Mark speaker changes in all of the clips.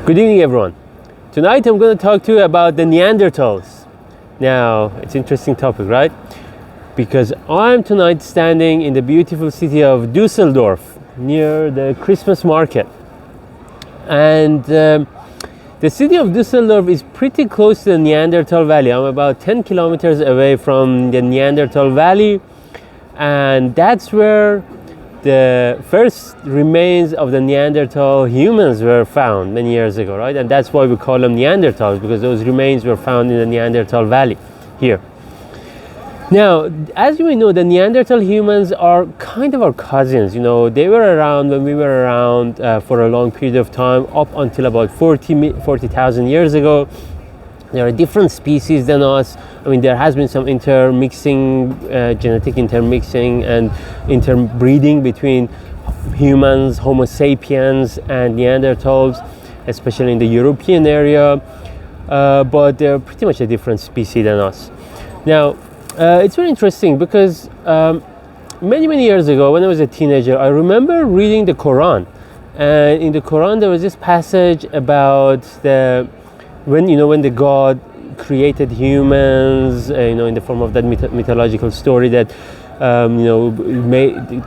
Speaker 1: Good evening, everyone. Tonight I'm going to talk to you about the Neanderthals. Now, it's an interesting topic, right? Because I'm tonight standing in the beautiful city of Düsseldorf near the Christmas market. And the city of Düsseldorf is pretty close to the Neanderthal Valley. I'm about 10 kilometers away from the Neanderthal Valley, and that's where the first remains of the Neanderthal humans were found many years ago, right? And that's why we call them Neanderthals, because those remains were found in the Neanderthal Valley here. Now, as you may know, the Neanderthal humans are kind of our cousins. You know, they were around when we were around for a long period of time, up until about 40,000 years ago. They are different species than us. I mean, there has been some intermixing, genetic intermixing and interbreeding between humans, Homo sapiens, and Neanderthals, especially in the European area. But they're pretty much a different species than us. Now, it's very interesting because many years ago, when I was a teenager, I remember reading the Quran. And in the Quran, there was this passage about when the God created humans, in the form of that mythological story that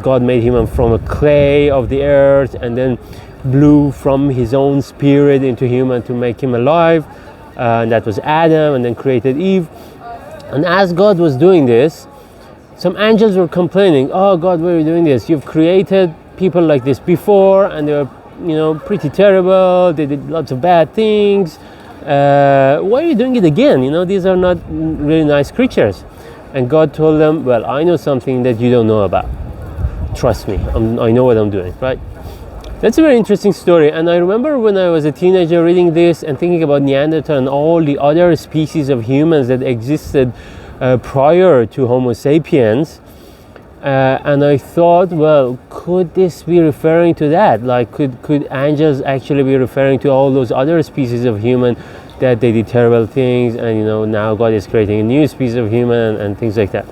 Speaker 1: God made human from a clay of the earth and then blew from his own spirit into human to make him alive, and that was Adam, and then created Eve. And as God was doing this, some angels were complaining, "Oh God, why are you doing this? You've created people like this before, and they were pretty terrible, they did lots of bad things. Why are you doing it again? These are not really nice creatures." And God told them, "Well, I know something that you don't know about. Trust me, I know what I'm doing," right? That's a very interesting story. And I remember when I was a teenager reading this and thinking about Neanderthal and all the other species of humans that existed prior to Homo sapiens. And I thought, well, could this be referring to that? Like, could angels actually be referring to all those other species of human that they did terrible things, and now God is creating a new species of human and things like that?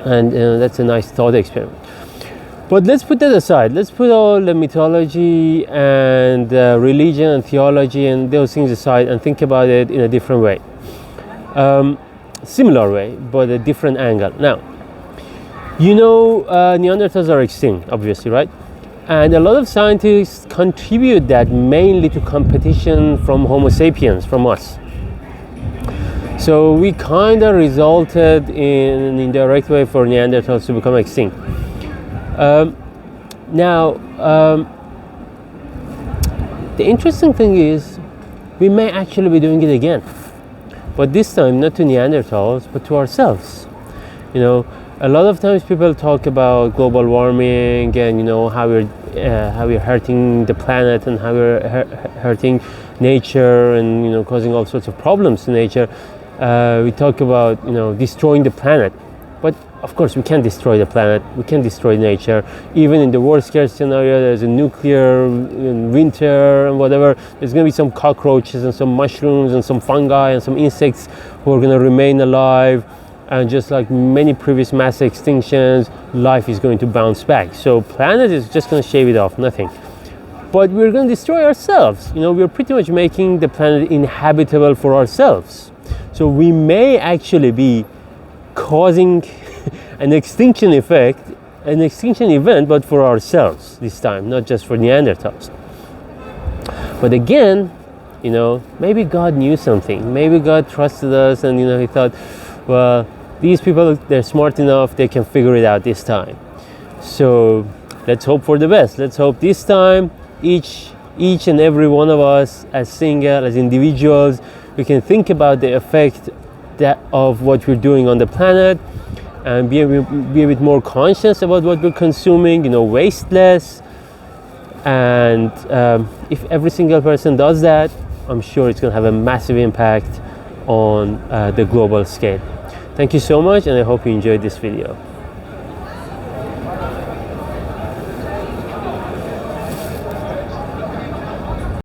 Speaker 1: And that's a nice thought experiment. But let's put that aside. Let's put all the mythology and religion and theology and those things aside and think about it in a different way. Similar way, but a different angle. Now, Neanderthals are extinct, obviously, right? And a lot of scientists contribute that mainly to competition from Homo sapiens, from us. So we kind of resulted in an indirect way for Neanderthals to become extinct. The interesting thing is we may actually be doing it again, but this time not to Neanderthals, but to ourselves. A lot of times people talk about global warming and how we're hurting the planet and how we're hurting nature and causing all sorts of problems to nature. We talk about destroying the planet, but of course we can't destroy the planet. We can't destroy nature. Even in the worst case scenario, there's a nuclear winter and whatever. There's going to be some cockroaches and some mushrooms and some fungi and some insects who are going to remain alive. And just like many previous mass extinctions, life is going to bounce back. So planet is just going to shave it off, nothing. But we're going to destroy ourselves. We're pretty much making the planet inhabitable for ourselves. So we may actually be causing an extinction event, but for ourselves this time, not just for Neanderthals. But again, maybe God knew something. Maybe God trusted us and, he thought, well, these people, they're smart enough, they can figure it out this time. So let's hope for the best. Let's hope this time each and every one of us as individuals, we can think about the effect of what we're doing on the planet and be a bit more conscious about what we're consuming, waste less. And if every single person does that, I'm sure it's going to have a massive impact on the global scale. Thank you so much, and I hope you enjoyed this video.